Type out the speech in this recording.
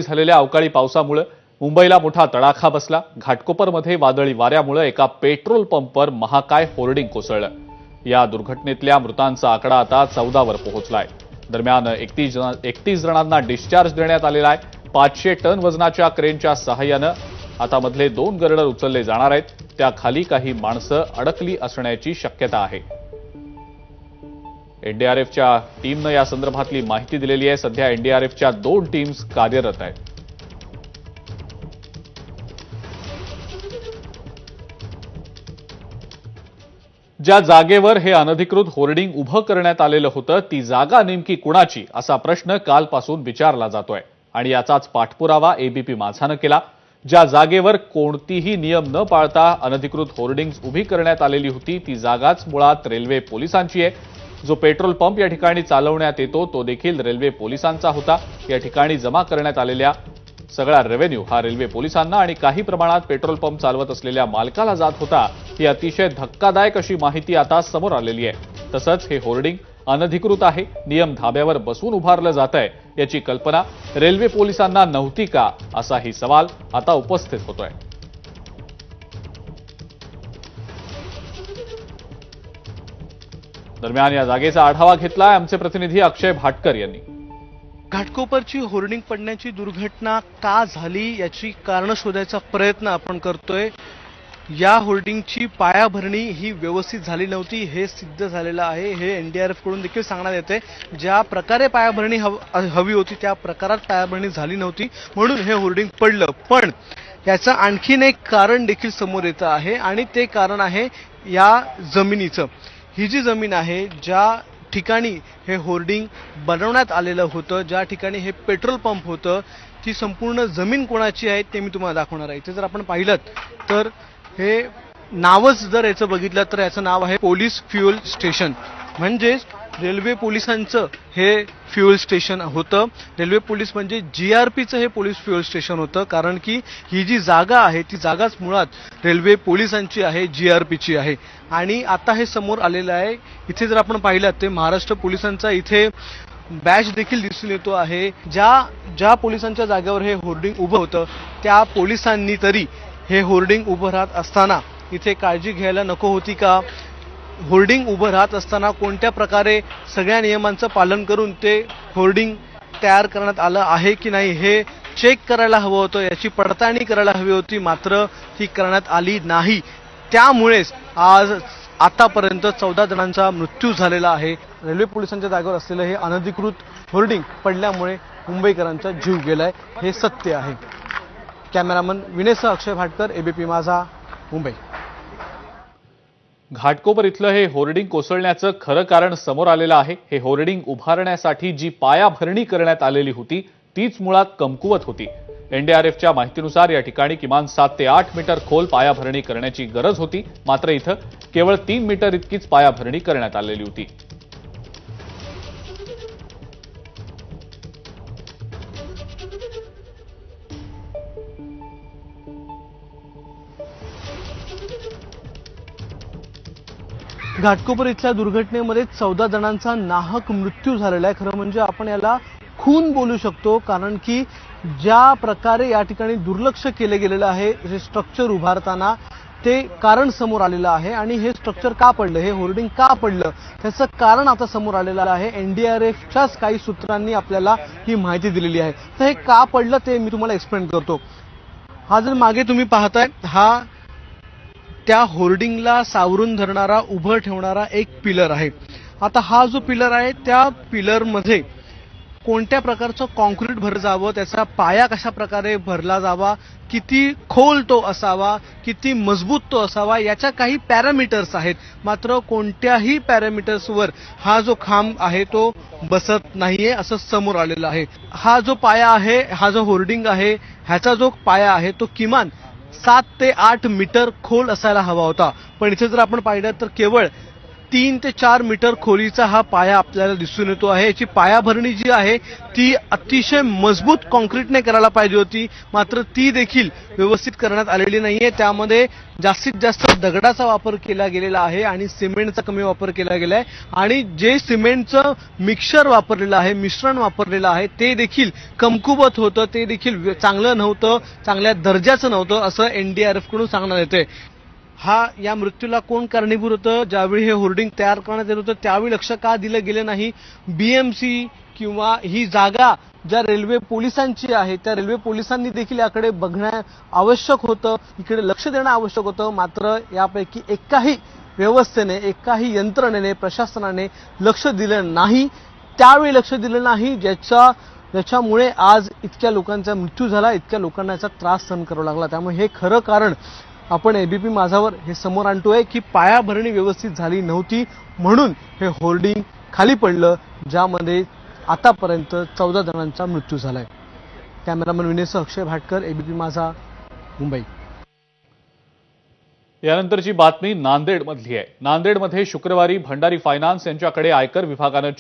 झालेल्या अवकाळी पावसामुळे मुंबईला मोठा तडाखा बसला। घाटकोपरमध्ये वादळी वाऱ्यामुळे एका पेट्रोल पंपवर महाकाय होर्डिंग कोसळलं। या दुर्घटनेतल्या मृतांचा आकडा आता 14 वर पोहोचलाय। दरम्यान 31 जणांना डिस्चार्ज देण्यात आलेला आहे। 500 टन वजनाच्या क्रेनच्या सहाय्याने आता मधले 2 गर्डर उचलले जाणार आहेत। त्याखाली काही माणसं अडकली असण्याची शक्यता आहे। एनडीआरएफच्या टीमने या संदर्भातली माहिती दिलेली आहे। सध्या एनडीआरएफच्या 2 टीम्स कार्यरत आहेत। ज्या जागेवर हे अनधिकृत होर्डिंग उभं करण्यात आलेलं होतं ती जागा नेमकी कुणाची असा प्रश्न कालपासून विचारला जातोय आणि याचाच पाठपुरावा एबीपी माझानं केला। ज्या जागेवर कोणतीही नियम न पाळता अनधिकृत होर्डिंग्स उभी करण्यात आलेली होती ती जागाच मुळात रेल्वे पोलिसांची आहे। जो पेट्रोल पंप या ठिकाणी चालवण्यात येतो तो देखील रेल्वे पोलिसांचा होता। या ठिकाणी जमा करण्यात आलेल्या सगळा रेव्हेन्यू हा रेल्वे पोलिसांना आणि काही प्रमाणात पेट्रोल पंप चालवत असलेल्या मालकाला जात होता। ही अतिशय धक्कादायक अशी माहिती आता समोर आलेली आहे। तसंच हे होर्डिंग अनधिकृत आहे, नियम धाब्यावर बसून उभारलं जातंय याची कल्पना रेल्वे पोलिसांना नव्हती का असाही सवाल आता उपस्थित होतोय। दरम्यान या जागेचा आढावा घेतलाय आमचे प्रतिनिधी अक्षय भाटकर यांनी। घाटकोपरची होर्डिंग पडण्याची दुर्घटना का झाली याची कारण शोधायचा प्रयत्न आपण करतोय। या होर्डिंगची पायाभरणी ही व्यवस्थित झाली नव्हती हे सिद्ध झालेलं आहे। हे एनडीआरएफ कडून देखील सांगण्यात येते ज्या प्रकारे पायाभरणी हवी होती त्या प्रकारात पायाभरणी झाली नव्हती म्हणून हे होर्डिंग पडलं। पण याचं आणखीन एक कारण देखील समोर येतं आहे आणि ते कारण आहे या जमिनीचं। ही जी जमीन आहे ज्या ठिकाणी हे होर्डिंग बनवण्यात आलेलं होतं, ज्या ठिकाणी हे पेट्रोल पंप होतं, ती संपूर्ण जमीन कोणाची आहे ते मी तुम्हाला दाखवणार आहे। इथे जर आपण पाहिलं तर हे नावच जर याचं बघितलं तर याचं नाव आहे पोलीस फ्युएल स्टेशन। म्हणजेच रेल्वे पोलिसांचं हे फ्युएल स्टेशन होतं। रेल्वे पोलीस म्हणजे जीआरपीचं हे पोलीस फ्युएल स्टेशन होतं कारण की ही जी जागा आहे ती जागाच मुळात रेल्वे पोलिसांची आहे, जीआरपीची आहे। आणि आता हे समोर आलेलं आहे। इथे जर आपण पाहिलं तर महाराष्ट्र पोलिसांचा इथे बॅच देखील दिसून येतो आहे। ज्या पोलिसांच्या जागेवर हे होर्डिंग उभं होतं त्या पोलिसांनी तरी हे होर्डिंग उभं राहत असताना इथे काळजी घ्यायला नको होती का? होर्डिंग उभं राहत असताना कोणत्या प्रकारे सगळ्या नियमांचं पालन करून ते होर्डिंग तयार करण्यात आलं आहे की नाही हे चेक करायला हवं होतं, याची पडताळणी करायला हवी होती, मात्र ती करण्यात आली नाही। त्यामुळेच आज आतापर्यंत 14 जणांचा मृत्यू झालेला आहे। रेल्वे पोलिसांच्या जागेवर असलेलं हे अनधिकृत होर्डिंग पडल्यामुळे मुंबईकरांचा जीव गेलाय हे सत्य आहे। कॅमेरामन विनेसह अक्षय भाटकर, एबीपी माझा, मुंबई। घाटकोपर इथलं हे होर्डिंग कोसळण्याचं खरं कारण समोर आलेलं आहे। हे होर्डिंग उभारण्यासाठी जी पायाभरणी करण्यात आलेली होती तीच मुळात कमकुवत होती। एनडीआरएफच्या माहितीनुसार या ठिकाणी किमान 7 ते 8 मीटर खोल पायाभरणी करण्याची गरज होती, मात्र इथं केवळ 3 मीटर इतकीच पायाभरणी करण्यात आलेली होती। घाटकोपर इथल्या दुर्घटनेमध्ये 14 जणांचा नाहक मृत्यू झालेला आहे। खरं म्हणजे आपण याला खून बोलू शकतो कारण की ज्या प्रकारे या ठिकाणी दुर्लक्ष केले गेलेलं आहे हे स्ट्रक्चर उभारताना ते कारण समोर आलेलं आहे। आणि हे स्ट्रक्चर का पडलं, हे होर्डिंग का पडलं त्याचं कारण आता समोर आलेलं आहे। एनडीआरएफच्याच काही सूत्रांनी आपल्याला ही माहिती दिलेली आहे। तर हे का पडलं ते मी तुम्हाला एक्सप्लेन करतो। हा जर मागे तुम्ही पाहताय हा त्या होर्डिंगला सावरून धरणारा उभं ठेवणारा एक पिलर आहे। आता हा जो पिलर आहे त्या पिलरमध्ये कोणत्या प्रकारचं कॉन्क्रीट भरलं जावं, त्याचा पाया कशा प्रकारे भरला जावा, किती खोल तो असावा, किती मजबूत तो असावा याच्या काही पॅरामीटर्स आहेत। मात्र कोणत्याही पॅरामीटर्सवर हा जो खांब आहे तो बसत नाहीये असं समोर आलेलं आहे। हा जो पाया आहे, हा जो होर्डिंग आहे ह्याचा जो पाया आहे तो किमान 7 ते 8 मीटर खोल असायला हवा होता। पण इथे जर आपण पाहिलं तर केवळ 3 ते 4 मीटर खोलीचा हा पाया आपल्याला दिसून येतो आहे. याची पायाभरणी जी आहे ती अतिशय मजबूत कॉन्क्रीटने करायला पाहिजे होती, मात्र ती देखील व्यवस्थित करण्यात आलेली नाहीये. त्यामध्ये जास्तीत जास्त दगडाचा वापर केला गेलेला आहे आणि सिमेंटचा कमी वापर केला गेलाय आणि जे सिमेंटचं मिक्सर वापरलेलं आहे, मिश्रण वापरलेलं आहे, ते देखील कमकुवत होतं, ते देखील चांगलं नव्हतं, चांगल्या दर्जाचं नव्हतं, असं NDRF कडून सांगण्यात येतंय. या मृत्यूला कोण कारणीभूत होतं? ज्यावेळी हे होर्डिंग तयार करण्यात येत होतं त्यावेळी लक्ष का दिलं गेलं नाही? BMC किंवा ही जागा ज्या रेल्वे पोलिसांची आहे त्या रेल्वे पोलिसांनी देखील याकडे बघणं आवश्यक होतं, इकडे लक्ष देणं आवश्यक होतं. मात्र यापैकी एकाही व्यवस्थेने, एकाही यंत्रणेने, प्रशासनाने लक्ष दिलं नाही. त्यावेळी लक्ष दिलं नाही ज्याच्यामुळे आज इतक्या लोकांचा मृत्यू झाला, इतक्या लोकांना याचा त्रास सहन करावा लागला. त्यामुळे हे खरं कारण आपण ABP माझावर हे समोर आणतोय की पायाभरणी व्यवस्थित झाली नव्हती, म्हणून हे होर्डिंग खाली पडलं, ज्यामध्ये आतापर्यंत 14 जणांचा मृत्यू झालाय. कॅमेरामन विनेश अक्षय भाटकर, ABP माझा, मुंबई. यानंतरची बातमी नांदेडमधली आहे. नांदेडमध्ये शुक्रवारी भंडारी फायनान्स यांच्याकडे आयकर विभागानं